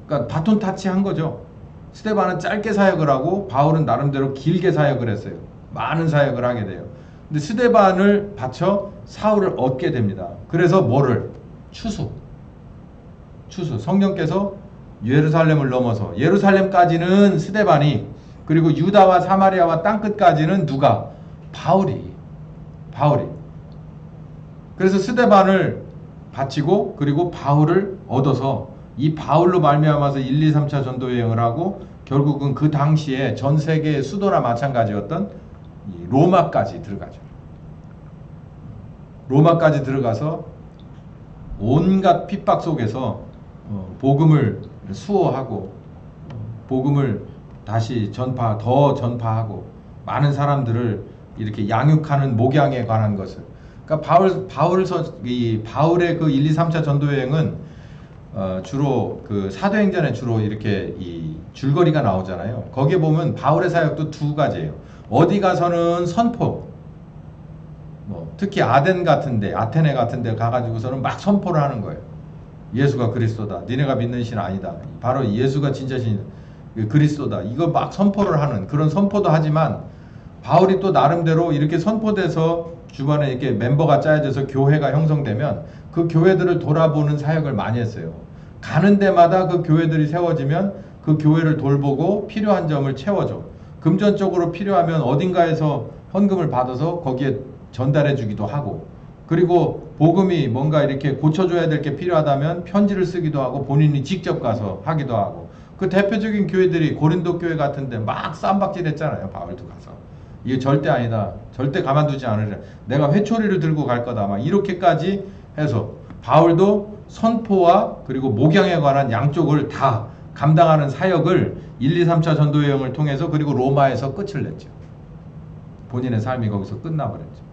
그러니까 바톤 타치한 거죠. 스데반은 짧게 사역을 하고 바울은 나름대로 길게 사역을 했어요. 많은 사역을 하게 돼요. 근데 스데반을 바쳐 사울을 얻게 됩니다. 그래서 뭐를? 추수. 성령께서 예루살렘을 넘어서 예루살렘까지는 스데반이, 그리고 유다와 사마리아와 땅끝까지는 누가? 바울이. 그래서 스데반을 바치고 그리고 바울을 얻어서 이 바울로 말미암아서 1, 2, 3차 전도 여행을 하고 결국은 그 당시에 전 세계의 수도나 마찬가지였던 로마까지 들어가죠. 로마까지 들어가서 온갖 핍박 속에서 복음을 수호하고 복음을 다시 더 전파하고 많은 사람들을 이렇게 양육하는 목양에 관한 것을. 그러니까 바울의 그 1, 2, 3차 전도 여행은 주로 그 사도행전에 주로 이렇게 이 줄거리가 나오잖아요. 거기에 보면 바울의 사역도 두 가지예요. 어디 가서는 선포, 특히 아테네 같은 데 가가지고서는 막 선포를 하는 거예요. 예수가 그리스도다. 니네가 믿는 신 아니다. 바로 예수가 진짜 신 그리스도다. 이거 막 선포를 하는 그런 선포도 하지만 바울이 또 나름대로 이렇게 선포돼서 주변에 이렇게 멤버가 짜여져서 교회가 형성되면 그 교회들을 돌아보는 사역을 많이 했어요. 가는 데마다 그 교회들이 세워지면 그 교회를 돌보고 필요한 점을 채워줘. 금전적으로 필요하면 어딘가에서 헌금을 받아서 거기에 전달해 주기도 하고, 그리고 복음이 뭔가 이렇게 고쳐줘야 될 게 필요하다면 편지를 쓰기도 하고 본인이 직접 가서 하기도 하고. 그 대표적인 교회들이 고린도 교회 같은데 막 쌈박질 했잖아요. 바울도 가서 이게 절대 아니다, 절대 가만두지 않으리라, 내가 회초리를 들고 갈 거다, 막 이렇게까지 해서 바울도 선포와 그리고 목양에 관한 양쪽을 다 감당하는 사역을 1, 2, 3차 전도 여행을 통해서 그리고 로마에서 끝을 냈죠. 본인의 삶이 거기서 끝나버렸죠.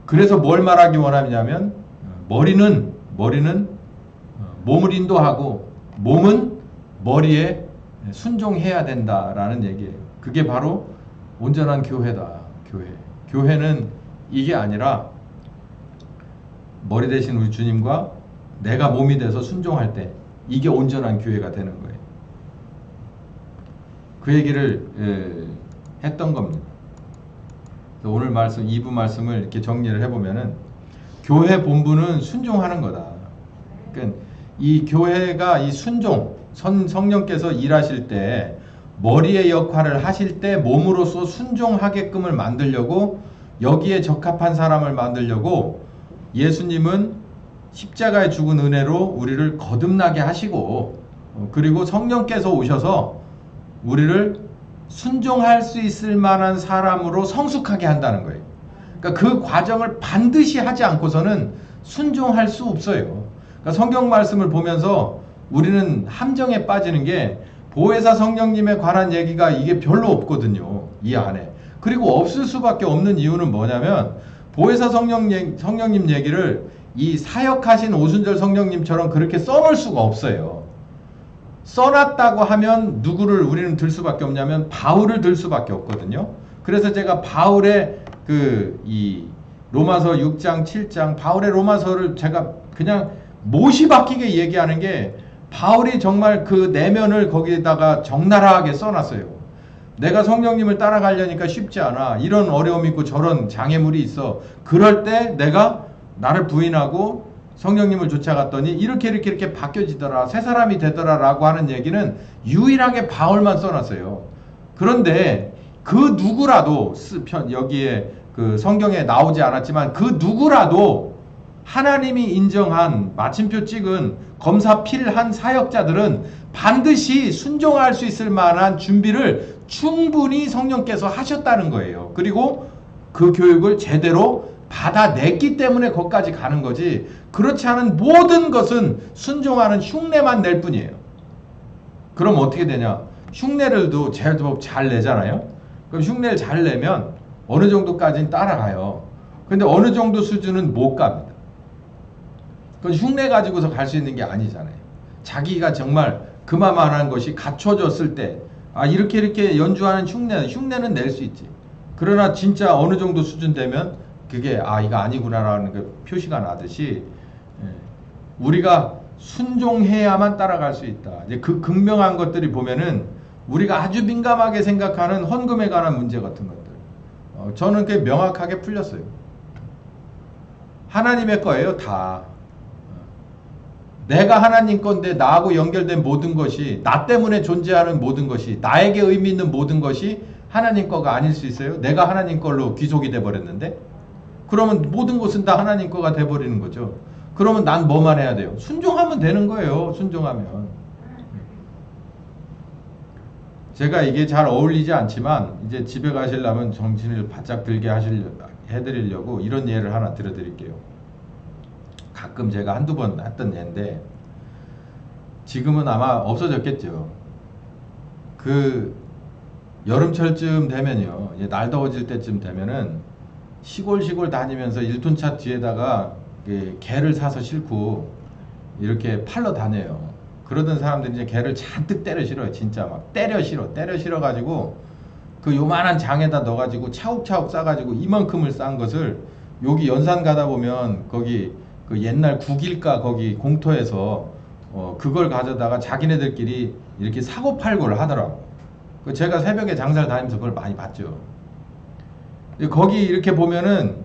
그래서 뭘 말하기 원하냐면 머리는 몸을 인도하고 몸은 머리에 순종해야 된다라는 얘기예요. 그게 바로 온전한 교회다. 교회는 이게 아니라 머리 대신 우리 주님과 내가 몸이 돼서 순종할 때 이게 온전한 교회가 되는 거예요. 그 얘기를 했던 겁니다. 오늘 말씀 2부 말씀을 이렇게 정리를 해보면은 교회 본부는 순종하는 거다. 그러니까 이 교회가 이 순종, 성령께서 일하실 때 머리의 역할을 하실 때 몸으로서 순종하게끔을 만들려고, 여기에 적합한 사람을 만들려고 예수님은 십자가에 죽은 은혜로 우리를 거듭나게 하시고, 그리고 성령께서 오셔서 우리를 순종할 수 있을 만한 사람으로 성숙하게 한다는 거예요. 그러니까 그 과정을 반드시 하지 않고서는 순종할 수 없어요. 그러니까 성경 말씀을 보면서 우리는 함정에 빠지는 게 보혜사 성령님에 관한 얘기가 이게 별로 없거든요. 이 안에. 그리고 없을 수밖에 없는 이유는 뭐냐면 보혜사 성령님 얘기를 이 사역하신 오순절 성령님처럼 그렇게 써놓을 수가 없어요. 써놨다고 하면 누구를 우리는 들 수밖에 없냐면 바울을 들 수밖에 없거든요. 그래서 제가 바울의 이 로마서 6장 7장 바울의 로마서를 제가 그냥 못이 박히게 얘기하는 게 바울이 정말 그 내면을 거기에다가 적나라하게 써놨어요. 내가 성령님을 따라가려니까 쉽지 않아. 이런 어려움이 있고 저런 장애물이 있어. 그럴 때 내가 나를 부인하고 성령님을 쫓아갔더니 이렇게 바뀌어지더라. 새 사람이 되더라 라고 하는 얘기는 유일하게 바울만 써놨어요. 그런데 그 누구라도 여기에 그 성경에 나오지 않았지만 그 누구라도 하나님이 인정한 마침표 찍은 검사 필한 사역자들은 반드시 순종할 수 있을 만한 준비를 충분히 성령께서 하셨다는 거예요. 그리고 그 교육을 제대로 받아냈기 때문에 거기까지 가는 거지, 그렇지 않은 모든 것은 순종하는 흉내만 낼 뿐이에요. 그럼 어떻게 되냐? 흉내를도 제법 잘 내잖아요. 그럼 흉내를 잘 내면 어느 정도까지는 따라가요. 근데 어느 정도 수준은 못 갑니다. 그건 흉내 가지고서 갈 수 있는 게 아니잖아요. 자기가 정말 그만한 것이 갖춰졌을 때, 아, 이렇게 연주하는 흉내는 낼 수 있지. 그러나 진짜 어느 정도 수준 되면 그게 아, 이거 아니구나라는 그 표시가 나듯이 우리가 순종해야만 따라갈 수 있다. 이제 그 극명한 것들이 보면은 우리가 아주 민감하게 생각하는 헌금에 관한 문제 같은 것들, 저는 꽤 명확하게 풀렸어요. 하나님의 거예요, 다. 내가 하나님 건데 나하고 연결된 모든 것이, 나 때문에 존재하는 모든 것이, 나에게 의미 있는 모든 것이 하나님 거가 아닐 수 있어요? 내가 하나님 걸로 귀속이 돼버렸는데? 그러면 모든 것은 다 하나님 거가 돼버리는 거죠. 그러면 난 뭐만 해야 돼요? 순종하면 되는 거예요. 순종하면. 제가 이게 잘 어울리지 않지만 이제 집에 가시려면 정신을 바짝 들게 해드리려고 이런 예를 하나 들어드릴게요. 가끔 제가 한두 번 했던 예인데 지금은 아마 없어졌겠죠. 그 여름철쯤 되면요, 이제 날 더워질 때쯤 되면은 시골 다니면서 1톤차 뒤에다가 개를 사서 싣고 이렇게 팔러 다녀요. 그러던 사람들이 이제 개를 잔뜩 때려 실어요. 진짜 막 때려 실어 가지고 그 요만한 장에다 넣어가지고 차곡차곡 싸가지고 이만큼을 싼 것을 여기 연산 가다 보면 거기 그 옛날 국일가 거기 공터에서 그걸 가져다가 자기네들끼리 이렇게 사고 팔고를 하더라고. 제가 새벽에 장사를 다니면서 그걸 많이 봤죠. 거기 이렇게 보면은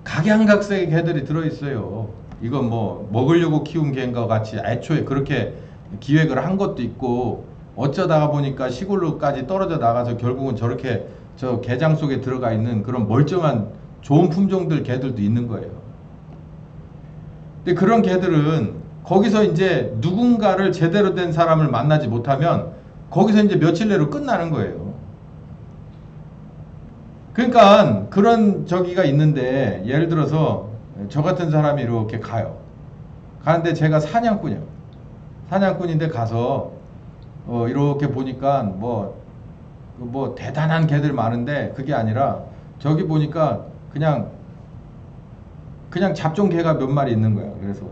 각양각색의 개들이 들어있어요. 이건 뭐 먹으려고 키운 개인 것 같이 애초에 그렇게 기획을 한 것도 있고, 어쩌다가 보니까 시골로까지 떨어져 나가서 결국은 저렇게 저 개장 속에 들어가 있는 그런 멀쩡한 좋은 품종들 개들도 있는 거예요. 근데 그런 개들은 거기서 이제 누군가를 제대로 된 사람을 만나지 못하면 거기서 이제 며칠 내로 끝나는 거예요. 그러니까 그런 저기가 있는데, 예를 들어서 저 같은 사람이 이렇게 가는데 제가 사냥꾼인데 가서 이렇게 보니까 뭐 대단한 개들 많은데 그게 아니라 저기 보니까 그냥 잡종 개가 몇 마리 있는 거야. 그래서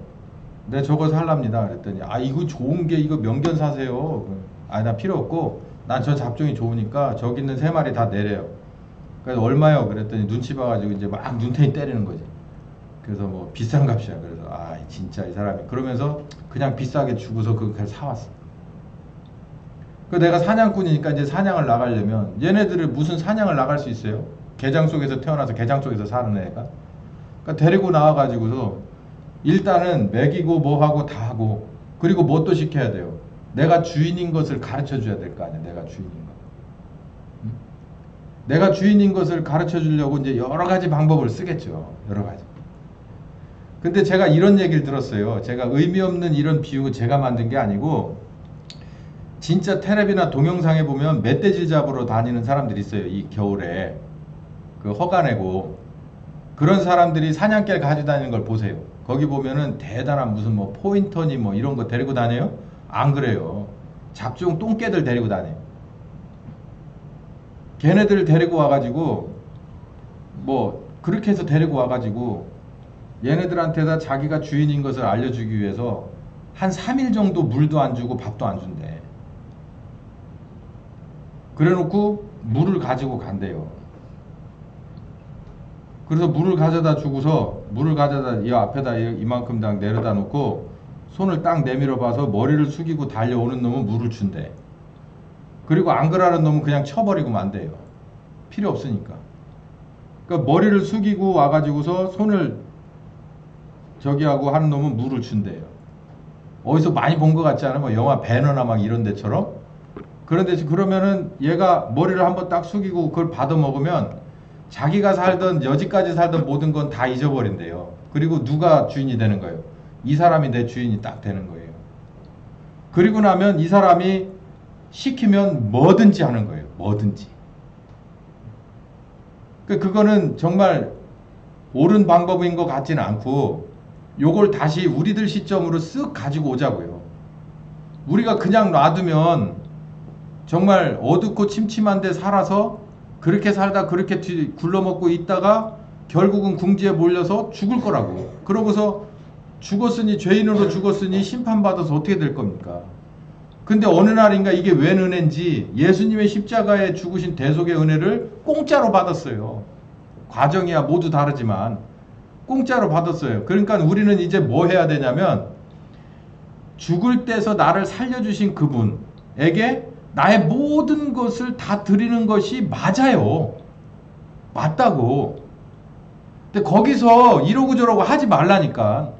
내 저거 살랍니다 그랬더니, 아, 이거 좋은 게 이거 명견 사세요. 아, 나 필요 없고 난 저 잡종이 좋으니까 저기 있는 3마리 다 내려요. 그래서 얼마요? 그랬더니 눈치 봐가지고 이제 막 눈탱이 때리는 거지. 그래서 뭐 비싼 값이야. 그래서 아, 진짜 이 사람이, 그러면서 그냥 비싸게 주고서 그걸 사왔어. 그 내가 사냥꾼이니까 이제 사냥을 나가려면 얘네들을 무슨 사냥을 나갈 수 있어요? 개장 속에서 태어나서 개장 속에서 사는 애가. 그러니까 데리고 나와가지고서 일단은 먹이고 뭐 하고 다 하고, 그리고 뭐 또 시켜야 돼요? 내가 주인인 것을 가르쳐 줘야 될 거 아니야. 내가 주인인 거. 응? 내가 주인인 것을 가르쳐 주려고 이제 여러 가지 방법을 쓰겠죠. 여러 가지. 근데 제가 이런 얘기를 들었어요. 제가 의미 없는 이런 비유를 제가 만든 게 아니고, 진짜 텔레비나 동영상에 보면 멧돼지 잡으러 다니는 사람들이 있어요. 이 겨울에 그 허가내고 그런 사람들이 사냥개를 가지고 다니는 걸 보세요. 거기 보면은 대단한 무슨 뭐 포인터니 뭐 이런 거 데리고 다녀요? 안 그래요. 잡종 똥개들 데리고 다녀요. 걔네들 데리고 와가지고 뭐 그렇게 해서 데리고 와가지고 얘네들한테다 자기가 주인인 것을 알려주기 위해서 한 3일 정도 물도 안 주고 밥도 안 준대. 그래놓고 물을 가지고 간대요. 그래서 물을 가져다 주고서 물을 가져다 이 앞에다 이만큼 딱 내려다 놓고 손을 딱 내밀어 봐서 머리를 숙이고 달려오는 놈은 물을 준대. 그리고 안 그러는 놈은 그냥 쳐버리고 만대요. 필요 없으니까. 그러니까 머리를 숙이고 와가지고서 손을 저기 하고 하는 놈은 물을 준대요. 어디서 많이 본 것 같지 않아? 뭐 영화 배너나 막 이런 데처럼. 그런데 그러면은 얘가 머리를 한번 딱 숙이고 그걸 받아 먹으면 자기가 살던 여지까지 살던 모든 건 다 잊어버린대요. 그리고 누가 주인이 되는 거예요? 이 사람이 내 주인이 딱 되는 거예요. 그리고 나면 이 사람이 시키면 뭐든지 하는 거예요. 뭐든지. 그거는 정말 옳은 방법인 것 같지는 않고 요걸 다시 우리들 시점으로 쓱 가지고 오자고요. 우리가 그냥 놔두면 정말 어둡고 침침한 데 살아서 그렇게 살다 그렇게 굴러먹고 있다가 결국은 궁지에 몰려서 죽을 거라고. 그러고서 죽었으니 죄인으로 죽었으니 심판받아서 어떻게 될 겁니까? 근데 어느 날인가 이게 웬 은혜인지 예수님의 십자가에 죽으신 대속의 은혜를 공짜로 받았어요. 과정이야 모두 다르지만 공짜로 받았어요. 그러니까 우리는 이제 뭐 해야 되냐면 죽을 때서 나를 살려주신 그분에게 나의 모든 것을 다 드리는 것이 맞아요. 맞다고. 근데 거기서 이러고 저러고 하지 말라니까.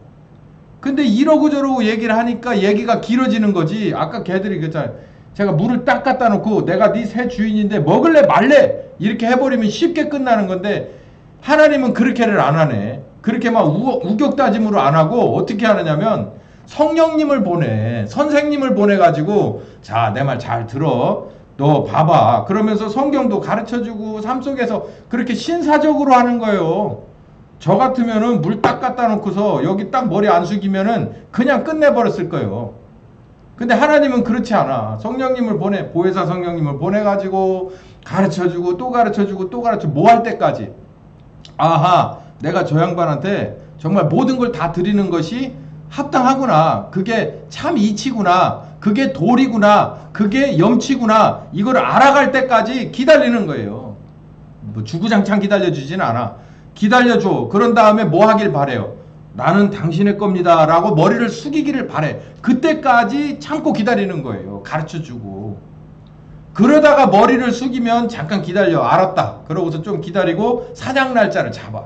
근데 이러고 저러고 얘기를 하니까 얘기가 길어지는 거지. 아까 걔들이 그랬잖아요. 제가 물을 딱 갖다 놓고 내가 네 새 주인인데 먹을래 말래 이렇게 해버리면 쉽게 끝나는 건데 하나님은 그렇게를 안 하네. 그렇게 막 우격다짐으로 안 하고 어떻게 하느냐면 성령님을 보내. 선생님을 보내가지고 자, 내 말 잘 들어. 너 봐봐. 그러면서 성경도 가르쳐주고 삶 속에서 그렇게 신사적으로 하는 거예요. 저 같으면은 물 딱 갖다 놓고서 여기 딱 머리 안 숙이면은 그냥 끝내버렸을 거예요. 근데 하나님은 그렇지 않아. 성령님을 보내. 보혜사 성령님을 보내가지고 가르쳐주고 또 가르쳐주고 또 가르쳐 뭐 할 때까지. 아하, 내가 저 양반한테 정말 모든 걸 다 드리는 것이 합당하구나. 그게 참 이치구나. 그게 도리구나. 그게 염치구나. 이걸 알아갈 때까지 기다리는 거예요. 뭐 주구장창 기다려주진 않아. 기다려줘. 그런 다음에 뭐 하길 바래요? 나는 당신의 겁니다. 라고 머리를 숙이기를 바래. 그때까지 참고 기다리는 거예요. 가르쳐주고. 그러다가 머리를 숙이면 잠깐 기다려. 알았다. 그러고서 좀 기다리고 사냥 날짜를 잡아.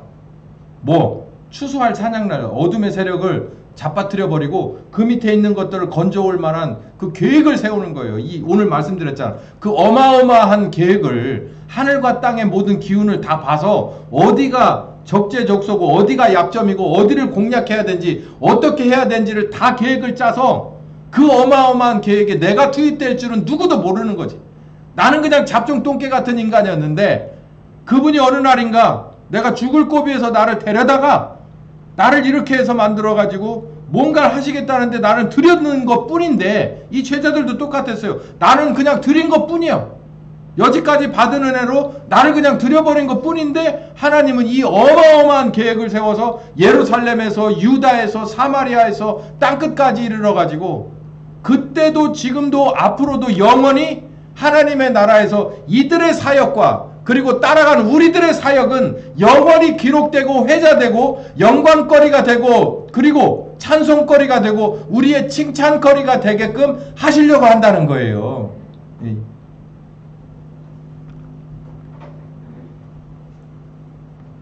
뭐 추수할 사냥 날, 어둠의 세력을 잡아뜨려 버리고 그 밑에 있는 것들을 건져올 만한 그 계획을 세우는 거예요. 오늘 말씀드렸잖아. 그 어마어마한 계획을 하늘과 땅의 모든 기운을 다 봐서 어디가 적재적소고 어디가 약점이고 어디를 공략해야 되는지 어떻게 해야 되는지를 다 계획을 짜서 그 어마어마한 계획에 내가 투입될 줄은 누구도 모르는 거지. 나는 그냥 잡종 똥개 같은 인간이었는데 그분이 어느 날인가 내가 죽을 고비에서 나를 데려다가 나를 이렇게 해서 만들어가지고 뭔가를 하시겠다는데 나는 드렸는 것 뿐인데 이 제자들도 똑같았어요. 나는 그냥 드린 것 뿐이야. 여지까지 받은 은혜로 나를 그냥 드려버린 것 뿐인데 하나님은 이 어마어마한 계획을 세워서 예루살렘에서 유다에서 사마리아에서 땅끝까지 이르러가지고 그때도 지금도 앞으로도 영원히 하나님의 나라에서 이들의 사역과 그리고 따라가는 우리들의 사역은 영원히 기록되고 회자되고 영광거리가 되고 그리고 찬송거리가 되고 우리의 칭찬거리가 되게끔 하시려고 한다는 거예요.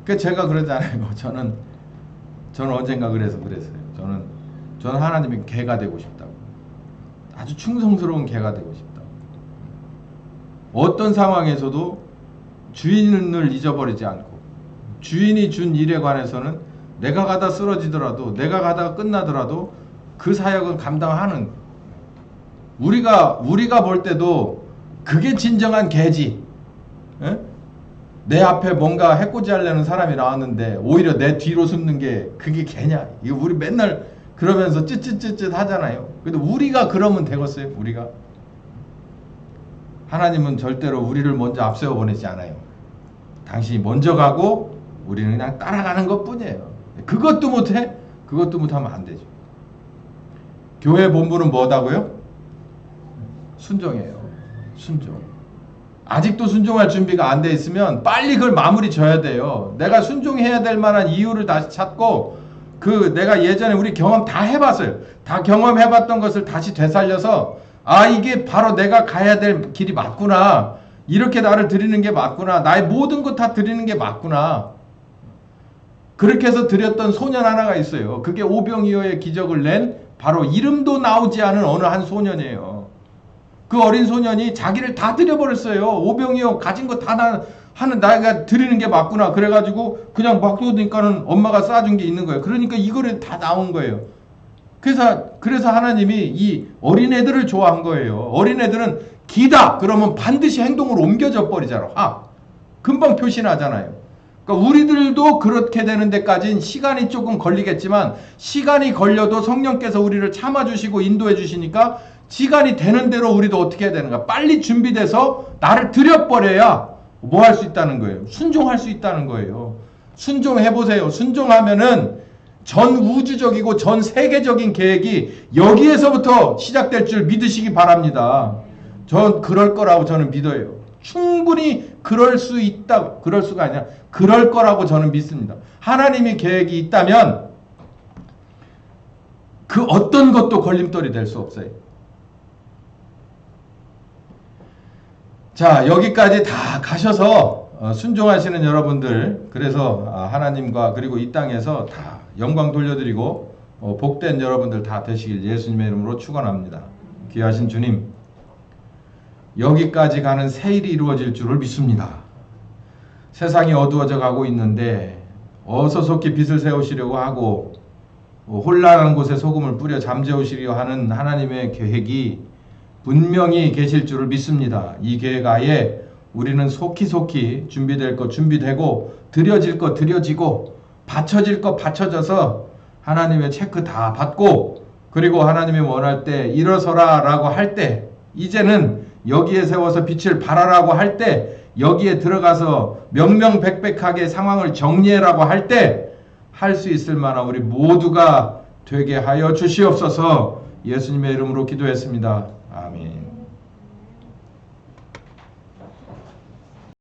그 제가 그러잖아요. 저는 언젠가 그랬어요. 저는 하나님의 개가 되고 싶다고. 아주 충성스러운 개가 되고 싶다고. 어떤 상황에서도 주인을 잊어버리지 않고 주인이 준 일에 관해서는 내가 가다 쓰러지더라도 내가 가다가 끝나더라도 그 사역은 감당하는. 우리가 볼 때도 그게 진정한 개지. 에? 내 앞에 뭔가 해코지 하려는 사람이 나왔는데 오히려 내 뒤로 숨는 게 그게 개냐. 이거 우리 맨날 그러면서 쯧쯧쯧쯧 하잖아요. 근데 우리가 그러면 되겠어요? 우리가? 하나님은 절대로 우리를 먼저 앞세워 보내지 않아요. 당신이 먼저 가고 우리는 그냥 따라가는 것뿐이에요. 그것도 못해? 그것도 못하면 안 되죠. 교회 본부는 뭐다고요? 순종이에요. 순종. 아직도 순종할 준비가 안 돼 있으면 빨리 그걸 마무리 져야 돼요. 내가 순종해야 될 만한 이유를 다시 찾고, 내가 예전에 우리 경험 다 해봤어요. 다 경험해봤던 것을 다시 되살려서, 이게 바로 내가 가야 될 길이 맞구나. 이렇게 나를 드리는 게 맞구나. 나의 모든 것 다 드리는 게 맞구나. 그렇게 해서 드렸던 소년 하나가 있어요. 그게 오병이어의 기적을 낸 바로 이름도 나오지 않은 어느 한 소년이에요. 그 어린 소년이 자기를 다 드려버렸어요. 오병이어 가진 거 다 하는 나가 드리는 게 맞구나. 그래가지고 그냥 막 쏘니까는 엄마가 쏴준 게 있는 거예요. 그러니까 이거를 다 나온 거예요. 그래서 하나님이 이 어린애들을 좋아한 거예요. 어린애들은 기다 그러면 반드시 행동으로 옮겨져 버리잖아. 금방 표시나잖아요. 그러니까 우리들도 그렇게 되는 데까지는 시간이 조금 걸리겠지만, 시간이 걸려도 성령께서 우리를 참아주시고 인도해 주시니까 시간이 되는 대로 우리도 어떻게 해야 되는가? 빨리 준비돼서 나를 들여버려야 뭐 할 수 있다는 거예요? 순종할 수 있다는 거예요. 순종해보세요. 순종하면은 전 우주적이고 전 세계적인 계획이 여기에서부터 시작될 줄 믿으시기 바랍니다. 전 그럴 거라고 저는 믿어요. 충분히 그럴 수 있다. 그럴 수가 아니라 그럴 거라고 저는 믿습니다. 하나님이 계획이 있다면 그 어떤 것도 걸림돌이 될 수 없어요. 자, 여기까지 다 가셔서 순종하시는 여러분들, 그래서 하나님과 그리고 이 땅에서 다 영광 돌려드리고 복된 여러분들 다 되시길 예수님의 이름으로 축원합니다. 귀하신 주님, 여기까지 가는 새 일이 이루어질 줄을 믿습니다. 세상이 어두워져 가고 있는데 어서 속히 빛을 세우시려고 하고 혼란한 곳에 소금을 뿌려 잠재우시려 하는 하나님의 계획이 분명히 계실 줄을 믿습니다. 이 계획 하에 우리는 속히 준비될 것 준비되고, 드려질 것 드려지고, 바쳐질 것 바쳐져서 하나님의 체크 다 받고, 그리고 하나님이 원할 때 일어서라 라고 할 때, 이제는 여기에 세워서 빛을 발하라고 할 때, 여기에 들어가서 명명백백하게 상황을 정리해라고 할 때 할 수 있을 만한 우리 모두가 되게 하여 주시옵소서. 예수님의 이름으로 기도했습니다. 아멘.